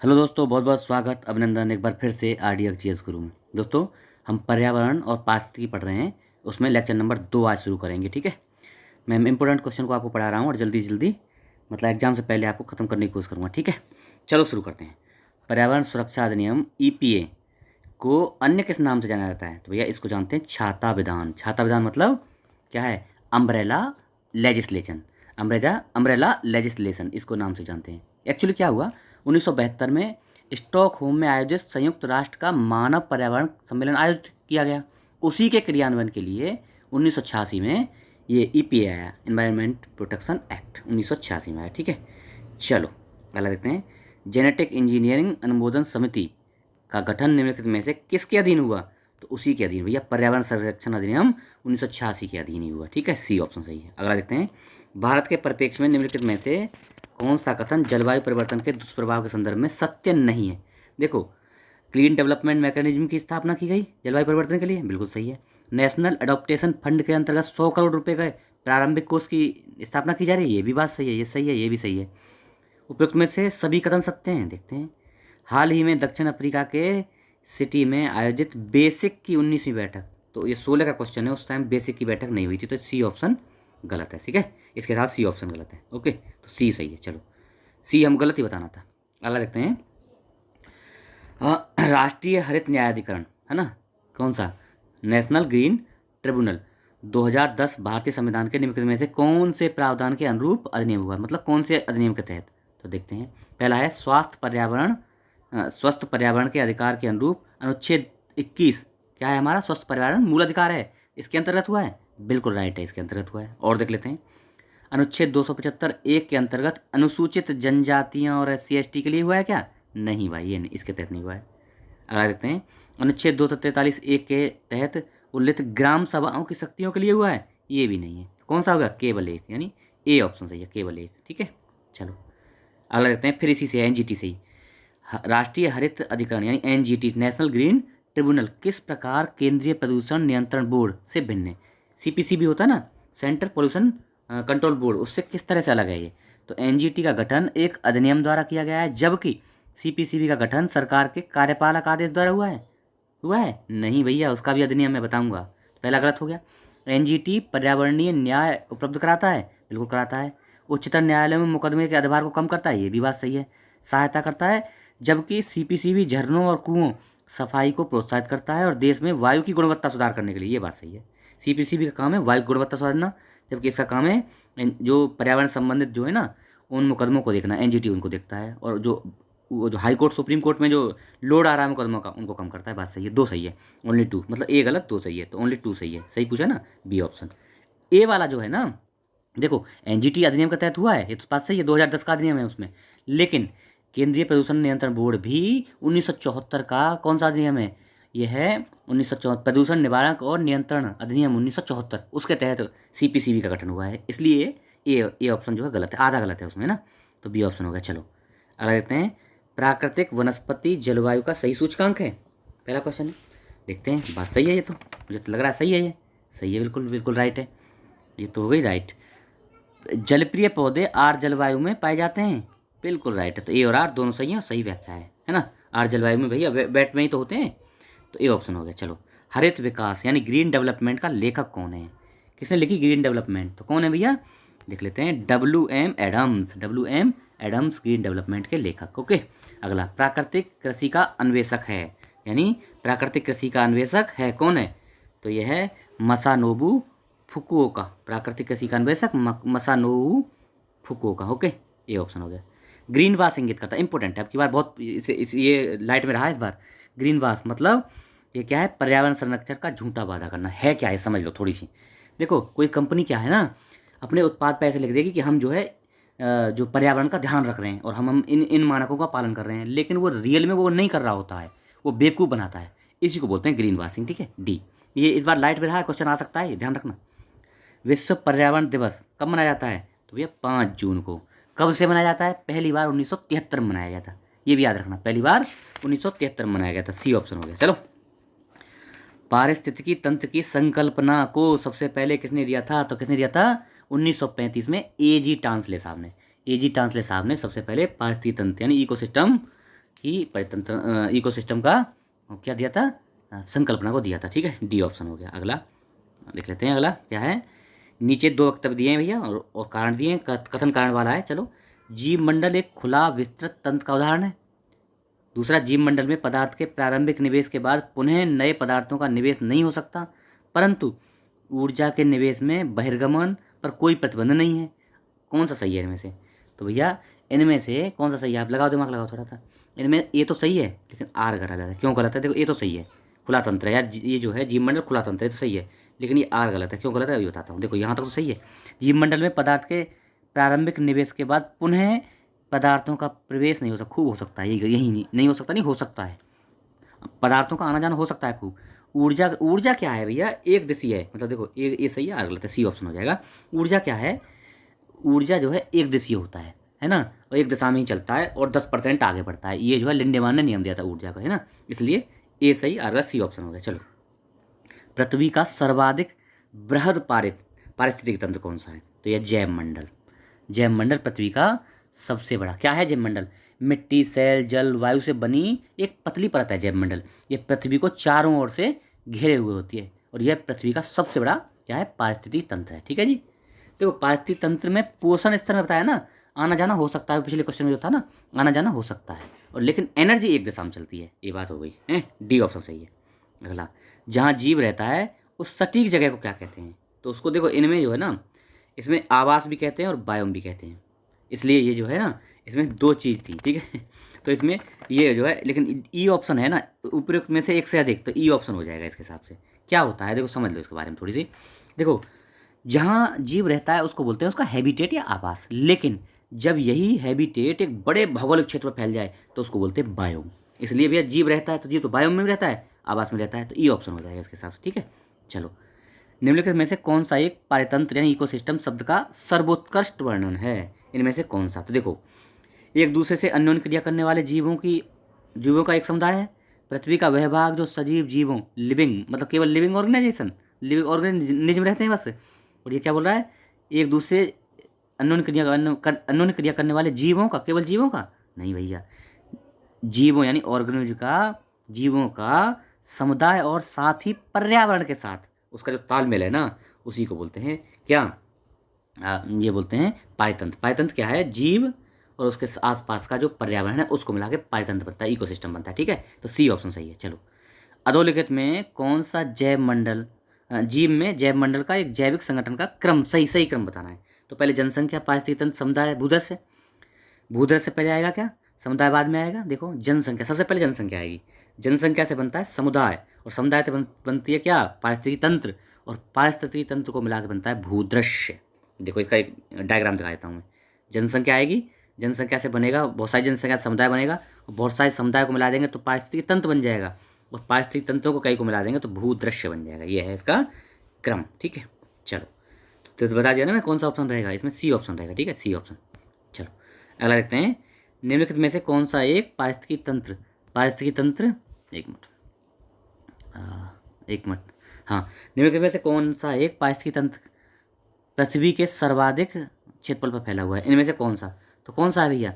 Hello दोस्तों, बहुत बहुत स्वागत, अभिनंदन एक बार फिर से RDXGS गुरु में। दोस्तों, हम पर्यावरण और पारिस्थितिकी पढ़ रहे हैं। उसमें लेक्चर नंबर 2 आज शुरू करेंगे। ठीक है, मैं इंपॉर्टेंट क्वेश्चन को आपको पढ़ा रहा हूँ और जल्दी जल्दी मतलब एग्जाम से पहले आपको ख़त्म करने की कोशिश करूँगा। ठीक है, चलो शुरू करते हैं। पर्यावरण सुरक्षा अधिनियम EPA को अन्य किस नाम से जाना जाता है? तो भैया इसको जानते हैं छाता विधान। छाता विधान मतलब क्या है? Umbrella legislation. अम्ब्रेला लेजिस्लेशन इसको नाम से जानते हैं। एक्चुअली क्या हुआ, 1972 में स्टॉकहोम में आयोजित संयुक्त राष्ट्र का मानव पर्यावरण सम्मेलन आयोजित किया गया। उसी के क्रियान्वयन के लिए 1986 में ये EPA आया, एनवायरनमेंट प्रोटेक्शन एक्ट 1986 में आया। ठीक है, चलो अगला देखते हैं। जेनेटिक इंजीनियरिंग अनुमोदन समिति का गठन निम्नलिखित में से किसके अधीन हुआ? तो उसी के अधीन भैया, पर्यावरण संरक्षण अधिनियम 1986 के अधीन ही हुआ। ठीक है, सी ऑप्शन सही है। अगला देखते हैं। भारत के परिप्रेक्ष्य में निम्नलिखित में से कौन सा कथन जलवायु परिवर्तन के दुष्प्रभाव के संदर्भ में सत्य नहीं है? देखो, क्लीन डेवलपमेंट मैकेनिज्म की स्थापना की गई जलवायु परिवर्तन के लिए, बिल्कुल सही है। नेशनल एडॉप्टेशन फंड के अंतर्गत 100 करोड़ रुपए का प्रारंभिक कोष की स्थापना की जा रही है, ये भी बात सही है, ये सही है, ये भी सही है। उपयुक्त में से सभी कथन सत्य हैं। देखते हैं। हाल ही में दक्षिण अफ्रीका के सिटी में आयोजित बेसिक की 19वीं बैठक, तो ये 16 का क्वेश्चन है, उस टाइम बेसिक की बैठक नहीं हुई थी, तो सी ऑप्शन गलत है। ठीक है, इसके साथ सी ऑप्शन गलत है। ओके, तो सी सही है। चलो, सी हम गलत ही बताना था। अगला देखते हैं। राष्ट्रीय हरित न्यायाधिकरण है ना, कौन सा? नेशनल ग्रीन ट्रिब्यूनल 2010 भारतीय संविधान के निम्नलिखित में से कौन से प्रावधान के अनुरूप अधिनियम हुआ, मतलब कौन से अधिनियम के तहत? तो देखते हैं। पहला है स्वस्थ पर्यावरण के अधिकार के अनुरूप अनुच्छेद 21। क्या है हमारा? स्वस्थ पर्यावरण मूल अधिकार है, इसके अंतर्गत हुआ है, बिल्कुल राइट है, इसके अंतर्गत हुआ है। और देख लेते हैं। अनुच्छेद 275(1) के अंतर्गत अनुसूचित जनजातियां और SC ST के लिए हुआ है क्या? नहीं भाई, ये नहीं, इसके तहत नहीं हुआ है। अगला देखते हैं। अनुच्छेद 243(1) के तहत उल्लिखित ग्राम सभाओं की शक्तियों के लिए हुआ है, ये भी नहीं है। कौन सा होगा? केवल एक, यानी ए ऑप्शन सही है, केवल एक। ठीक है, चलो अगला देखते हैं। फिर इसी से NGT से ही, राष्ट्रीय हरित अधिकरण यानी NGT नेशनल ग्रीन ट्रिब्यूनल किस प्रकार केंद्रीय प्रदूषण नियंत्रण बोर्ड से भिन्न है? CPCB होता है ना, सेंट्रल पोल्यूशन कंट्रोल बोर्ड, उससे किस तरह से अलग है ये? तो NGT का गठन एक अधिनियम द्वारा किया गया है, जबकि CPCB का गठन सरकार के कार्यपालक आदेश द्वारा हुआ है नहीं भैया, उसका भी अधिनियम मैं बताऊंगा। तो पहला गलत हो गया। NGT पर्यावरणीय न्याय उपलब्ध कराता है, बिल्कुल कराता है। उच्चतम न्यायालय में मुकदमे के अधिभार को कम करता है, ये भी बात सही है, सहायता करता है। जबकि CPCB झरनों और कुओं सफाई को प्रोत्साहित करता है और देश में वायु की गुणवत्ता सुधार करने के लिए, ये बात सही है। CPCB का काम है वायु की गुणवत्ता सुधारना, जबकि इसका काम है जो पर्यावरण संबंधित जो है ना, उन मुकदमों को देखना। NGT उनको देखता है, और जो हाई कोर्ट सुप्रीम कोर्ट में जो लोड आ रहा है मुकदमों का, उनको कम करता है। बात सही है, दो सही है, ओनली टू, मतलब ए गलत दो सही है, तो ओनली टू सही है। सही पूछा ना, बी ऑप्शन। ए वाला जो है ना, देखो NGT अधिनियम के तहत हुआ है, ये तो बात सही है, 2010 का अधिनियम है उसमें। लेकिन केंद्रीय प्रदूषण नियंत्रण बोर्ड भी 1974 का कौन सा अधिनियम है? ये है 1974 प्रदूषण निवारण और नियंत्रण अधिनियम 1974, उसके तहत CPCB का गठन हुआ है। इसलिए ए ऑप्शन जो है गलत है, आधा गलत है उसमें ना, तो बी ऑप्शन हो गया। चलो अगला देखते हैं। प्राकृतिक वनस्पति जलवायु का सही सूचकांक है, पहला क्वेश्चन है। देखते हैं, बात सही है ये, तो मुझे तो लग रहा है सही है, ये सही है, बिल्कुल बिल्कुल राइट है, ये तो हो गई राइट। जलप्रिय पौधे आर जलवायु में पाए जाते हैं, बिल्कुल राइट है, तो ए और आर दोनों सही है और सही व्याख्या है ना। आर जलवायु में भैया वेट में ही तो होते हैं, तो ए ऑप्शन हो गया। चलो, हरित विकास यानी ग्रीन डेवलपमेंट का लेखक कौन है? किसने लिखी ग्रीन डेवलपमेंट? तो कौन है भैया, देख लेते हैं। WM एडम्स ग्रीन डेवलपमेंट के लेखक। ओके, अगला प्राकृतिक कृषि का अन्वेषक है, यानी प्राकृतिक कृषि का अन्वेषक है, कौन है? तो यह है मसानोबू फुकुओका। प्राकृतिक कृषि का अन्वेषक मसानोबू फुकुओका। ओके, ये ऑप्शन हो गया। ग्रीन वास इंगित करता है, इंपॉर्टेंट है, अब की बार बहुत ये लाइट में रहा है इस बार। ग्रीन वास मतलब ये क्या है? पर्यावरण संरक्षण का झूठा वादा करना है। क्या है समझ लो थोड़ी सी। देखो, कोई कंपनी क्या है ना, अपने उत्पाद पे ऐसे लिख देगी कि हम जो है जो पर्यावरण का ध्यान रख रहे हैं और हम इन इन मानकों का पालन कर रहे हैं, लेकिन वो रियल में वो नहीं कर रहा होता है, वो बेवकूफ़ बनाता है। इसी को बोलते हैं ग्रीन वाशिंग। ठीक है, डी। ये इस बार लाइट में रहा है, क्वेश्चन आ सकता है, ध्यान रखना। विश्व पर्यावरण दिवस कब मनाया जाता है? तो भैया 5 जून को। कब से मनाया जाता है? पहली बार 1973 में मनाया गया था, ये भी याद रखना, पहली बार 1973 में मनाया गया था। सी ऑप्शन हो गया। चलो, पारिस्थितिकी तंत्र की संकल्पना को सबसे पहले किसने दिया था? तो किसने दिया था? 1935 में AG टांसले साहब ने। AG टांसले साहब ने सबसे पहले पारिस्थितिकी तंत्र यानी इकोसिस्टम की परितंत्र इकोसिस्टम का क्या दिया था, संकल्पना को दिया था। ठीक है, डी ऑप्शन हो गया। अगला लिख लेते हैं। अगला क्या है, नीचे दो वक्तव्य दिए हैं भैया और कारण दिए हैं, कथन कारण वाला है। चलो, जीव मंडल एक खुला विस्तृत तंत्र का उदाहरण है। दूसरा, जीव मंडल में पदार्थ के प्रारंभिक निवेश के बाद पुनः नए पदार्थों का निवेश नहीं हो सकता, परंतु ऊर्जा के निवेश में बहिर्गमन पर कोई प्रतिबंध नहीं है। कौन सा सही है इनमें से? तो भैया इनमें से कौन सा सही है? आप लगाओ, दिमाग लगाओ थोड़ा सा। इनमें ये तो सही है, लेकिन आर गलत है। क्यों गलत है? देखो, ये तो सही है, खुला तंत्र है यार, ये जो है जीव मंडल खुला तंत्र है तो सही है, लेकिन ये आर गलत है। क्यों गलत है अभी बताता हूँ। देखो, यहाँ तक तो सही है, जीव मंडल में पदार्थ के प्रारंभिक निवेश के बाद पुनः पदार्थों का प्रवेश नहीं हो सकता। खूब हो सकता है, यही नहीं हो सकता, नहीं हो सकता है, पदार्थों का आना जाना हो सकता है खूब। ऊर्जा, ऊर्जा क्या है भैया? एक दिशी है, मतलब देखो ये सही है, आर गलत है, सी ऑप्शन हो जाएगा। ऊर्जा क्या है? ऊर्जा जो है एक दिशीय होता है ना, और एक दिशा में ही चलता है और 10% आगे बढ़ता है। ये जो है लिंडेमान ने नियम दिया था ऊर्जा का, है ना, इसलिए ए सही, आर सी ऑप्शन हो गया। चलो, पृथ्वी का सर्वाधिक बृहद पारिस्थितिक तंत्र कौन सा है? तो यह जैव मंडल। जैव मंडल पृथ्वी का सबसे बड़ा क्या है? जैव मंडल मिट्टी, सेल, जल, वायु से बनी एक पतली परत है जैव मंडल। ये पृथ्वी को चारों ओर से घेरे हुए होती है और यह पृथ्वी का सबसे बड़ा क्या है? पारिस्थितिक तंत्र है। ठीक है जी। देखो, पारिस्थितिक तंत्र में पोषण स्तर में बताया ना, आना जाना हो सकता है, पिछले क्वेश्चन में जो था ना, आना जाना हो सकता है, और लेकिन एनर्जी एक दिशा में चलती है। ये बात हो गई है, डी ऑप्शन सही है। अगला, जहाँ जीव रहता है उस सटीक जगह को क्या कहते हैं? तो उसको देखो, इनमें जो है ना, इसमें आवास भी कहते हैं और बायोम भी कहते हैं, इसलिए ये जो है ना, इसमें दो चीज़ थी। ठीक है तो इसमें ये जो है, लेकिन ई ऑप्शन है ना, उपयुक्त में से एक से अधिक, तो ई ऑप्शन हो जाएगा इसके हिसाब से। क्या होता है देखो, समझ लो इसके बारे में थोड़ी सी। देखो, जहाँ जीव रहता है उसको बोलते हैं उसका हैबिटेट या आवास, लेकिन जब यही हैबिटेट एक बड़े भौगोलिक क्षेत्र में फैल जाए तो उसको बोलते हैं बायोम। इसलिए भैया जीव रहता है तो जीव तो बायोम में भी रहता है, आवास में रहता है, तो ई ऑप्शन हो जाएगा इसके हिसाब से। ठीक है, चलो, निम्नलिखित में से कौन सा एक पारितंत्र यानी इकोसिस्टम शब्द का सर्वोत्कृष्ट वर्णन है? इनमें से कौन सा? तो देखो, एक दूसरे से अन्योन्य क्रिया करने वाले जीवों का एक समुदाय है। पृथ्वी का वह भाग जो सजीव जीवों, लिविंग मतलब केवल लिविंग ऑर्गेनाइजेशन, लिविंग ऑर्गेनिज्म रहते हैं बस। और ये क्या बोल रहा है? एक दूसरे अन्योन्य क्रिया करने वाले जीवों का, केवल जीवों का नहीं भैया, जीवों यानी ऑर्गेनिज्म का, जीवों का समुदाय और साथ ही पर्यावरण के साथ उसका जो तालमेल है ना, उसी को बोलते हैं क्या? ये बोलते हैं पारितंत्र। पारितंत्र क्या है? जीव और उसके आसपास का जो पर्यावरण है उसको मिला के पारितंत्र बनता है, इकोसिस्टम बनता है। ठीक है, तो सी ऑप्शन सही है। चलो, अधोलिखित में कौन सा जैव मंडल, जीव में जैव मंडल का एक जैविक संगठन का क्रम, सही क्रम बताना है। तो पहले जनसंख्या, पारिस्थितिक तंत्र, समुदाय, भूदृश्य। भूदृश्य से पहले आएगा क्या? समुदाय बाद में आएगा। देखो, जनसंख्या सबसे पहले जनसंख्या आएगी, जनसंख्या से बनता है समुदाय, और समुदाय से बनती है क्या? पारिस्थितिक तंत्र, और पारिस्थितिक तंत्र को मिला के बनता है भूदृश्य। देखो, इसका एक डायग्राम दिखा देता हूँ मैं। जनसंख्या आएगी, जनसंख्या से बनेगा बहुत सारी जनसंख्या, समुदाय बनेगा, और बहुत सारे समुदाय को मिला देंगे तो पारिस्थितिक तंत्र बन जाएगा, और पारिस्थितिक तंत्रों को कई को मिला देंगे तो भूदृश्य बन जाएगा। ये है इसका क्रम। ठीक है, चलो, तो बता दिया ना मैं कौन सा ऑप्शन रहेगा इसमें? सी ऑप्शन रहेगा। ठीक है, सी ऑप्शन। चलो, अगला देखते हैं, निम्नलिखित में से कौन सा एक पारिस्थितिकी तंत्र, एक मिनट, हाँ, निम्नलिखित में से कौन सा एक पारिस्थितिकी तंत्र पृथ्वी के सर्वाधिक क्षेत्रफल पर फैला हुआ है? इनमें से कौन सा? तो कौन सा है भैया?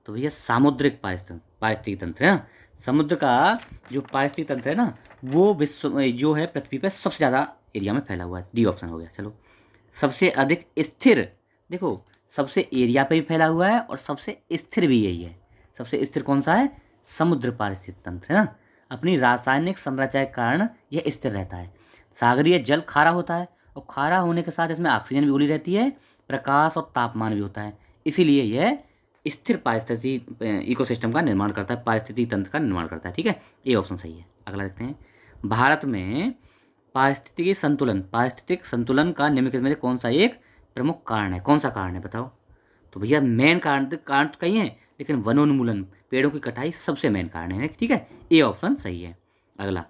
तो भैया सामुद्रिक पारिस्थितिकी तंत्र है ना। समुद्र का जो पारिस्थितिकी तंत्र है ना, वो विश्व जो है पृथ्वी पर सबसे ज़्यादा एरिया में फैला हुआ है। डी ऑप्शन हो गया। चलो, सबसे अधिक स्थिर, देखो, सबसे एरिया पे भी फैला हुआ है और सबसे स्थिर भी यही है। सबसे स्थिर कौन सा है? समुद्र पारिस्थितिक तंत्र, है ना। अपनी रासायनिक संरचना के कारण यह स्थिर रहता है। सागरीय जल खारा होता है, और खारा होने के साथ इसमें ऑक्सीजन भी घुली रहती है, प्रकाश और तापमान भी होता है, इसीलिए यह स्थिर पारिस्थितिक इकोसिस्टम का निर्माण करता है, पारिस्थितिक तंत्र का निर्माण करता है। ठीक है, ये ऑप्शन सही है। अगला देखते हैं, भारत में पारिस्थितिक संतुलन का निम्नलिखित में से कौन सा एक प्रमुख कारण है? कौन सा कारण है बताओ? तो भैया मेन कारण तो कई हैं, लेकिन वनोन्मूलन, पेड़ों की कटाई सबसे मेन कारण है। ठीक है, ए ऑप्शन सही है। अगला,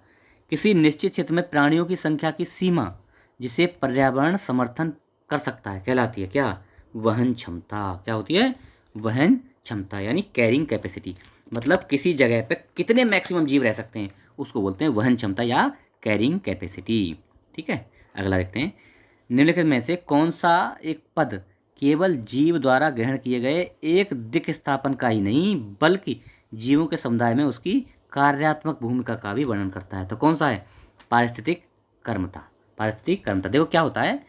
किसी निश्चित क्षेत्र में प्राणियों की संख्या की सीमा जिसे पर्यावरण समर्थन कर सकता है कहलाती है क्या? वहन क्षमता। क्या होती है? वहन क्षमता, यानी कैरिंग कैपेसिटी। मतलब किसी जगह पे कितने मैक्सिमम जीव रह सकते हैं उसको बोलते हैं वहन क्षमता या कैरिंग कैपेसिटी। ठीक है, अगला देखते हैं, निम्नलिखित में से कौन सा एक पद केवल जीव द्वारा ग्रहण किए गए एक दिक् स्थापन का ही नहीं बल्कि जीवों के समुदाय में उसकी कार्यात्मक भूमिका का भी वर्णन करता है। तो कौन सा है? पारिस्थितिक कर्मता। पारिस्थितिक कर्मता देखो क्या होता है।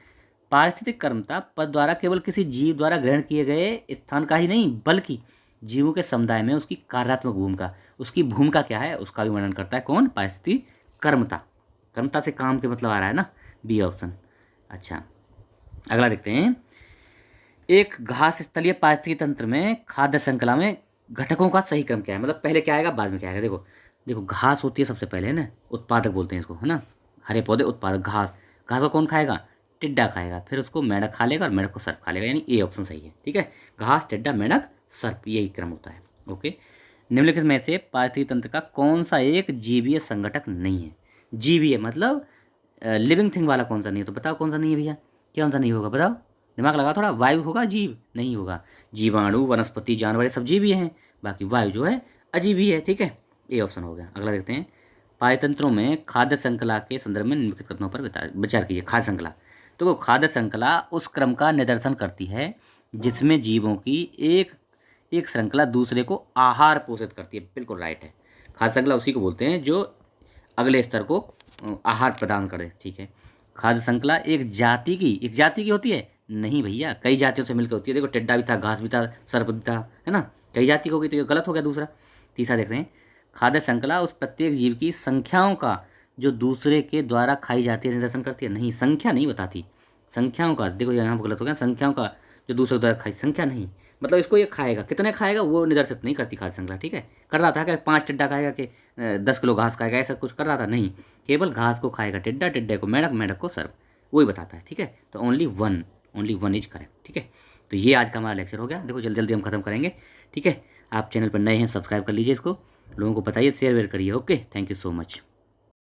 पारिस्थितिक कर्मता पद द्वारा केवल किसी जीव द्वारा ग्रहण किए गए स्थान का ही नहीं, बल्कि जीवों के समुदाय में उसकी कार्यात्मक भूमिका, उसकी भूमिका क्या है उसका भी वर्णन करता है। कौन? पारिस्थितिक कर्मता। कर्मता से काम के मतलब आ रहा है ना, बी ऑप्शन। अच्छा, अगला देखते हैं। एक घास स्थलीय पारिस्थितिकी तंत्र में खाद्य श्रृंखला में घटकों का सही क्रम क्या है? मतलब पहले क्या आएगा बाद में क्या आएगा। देखो देखो, घास होती है सबसे पहले, है ना, उत्पादक बोलते हैं इसको, है ना, हरे पौधे उत्पादक। घास, घास को कौन खाएगा? टिड्डा खाएगा, फिर उसको मेंढक खा लेगा और मेंढक को सर्प खा लेगा, यानी ए ऑप्शन सही है। ठीक है, घास, टिड्डा, मेंढक, सर्प, यही क्रम होता है। ओके, निम्नलिखित में से पारिस्थितिकी तंत्र का कौन सा एक जीवीय संगठक नहीं है? जीवीय मतलब लिविंग थिंग वाला कौन सा नहीं है? तो बताओ कौन सा नहीं है भैया, कौन सा नहीं होगा बताओ, दिमाग लगा थोड़ा। वायु होगा जीव? नहीं होगा। जीवाणु, वनस्पति, जानवर, ये सब जीव हैं, बाकी वायु जो है अजीब ही है। ठीक है, ये ऑप्शन हो गया। अगला देखते हैं। पारितंत्रों में खाद्य श्रृंखला के संदर्भ में निम्नलिखित कथनों पर विचार कीजिए। खाद्य श्रृंखला, तो वो खाद्य श्रृंखला उस क्रम का निदर्शन करती है जिसमें जीवों की एक एक श्रृंखला दूसरे को आहार पोषित करती है। बिल्कुल राइट है। खाद्य श्रृंखला उसी को बोलते हैं जो अगले स्तर को आहार प्रदान करे। ठीक है, खाद्य श्रृंखला एक जाति की होती है? नहीं भैया, कई जातियों से मिलकर होती है। देखो टिड्डा भी था, घास भी था, सर्प भी था, है ना, कई जाति की हो गई, तो ये गलत हो गया दूसरा। तीसरा देखते हैं। खाद्य श्रृंखला उस प्रत्येक जीव की संख्याओं का जो दूसरे के द्वारा खाई जाती है निदर्शन करती है। नहीं, संख्या नहीं बताती, संख्याओं का। देखो यहाँ पर गलत हो गया, संख्याओं का जो दूसरे द्वारा खाई, संख्या नहीं, मतलब इसको ये खाएगा, कितने खाएगा वो निर्देशित नहीं करती खाद्य श्रृंखला। ठीक है, कर रहा था कि 5 टिड्डा खाएगा कि 10 किलो घास खाएगा, ऐसा कुछ कर रहा था? नहीं, केवल घास को खाएगा टिड्डा, टिड्डे को मेंढक, मेंढक को सर्प, वही बताता है। ठीक है, तो ओनली वन इज करेक्ट। ठीक है, तो ये आज का हमारा लेक्चर हो गया। देखो जल्दी जल्दी हम खत्म करेंगे। ठीक है, आप चैनल पर नए हैं, सब्सक्राइब कर लीजिए इसको, लोगों को बताइए, शेयर वेयर करिए। Okay, thank you so much.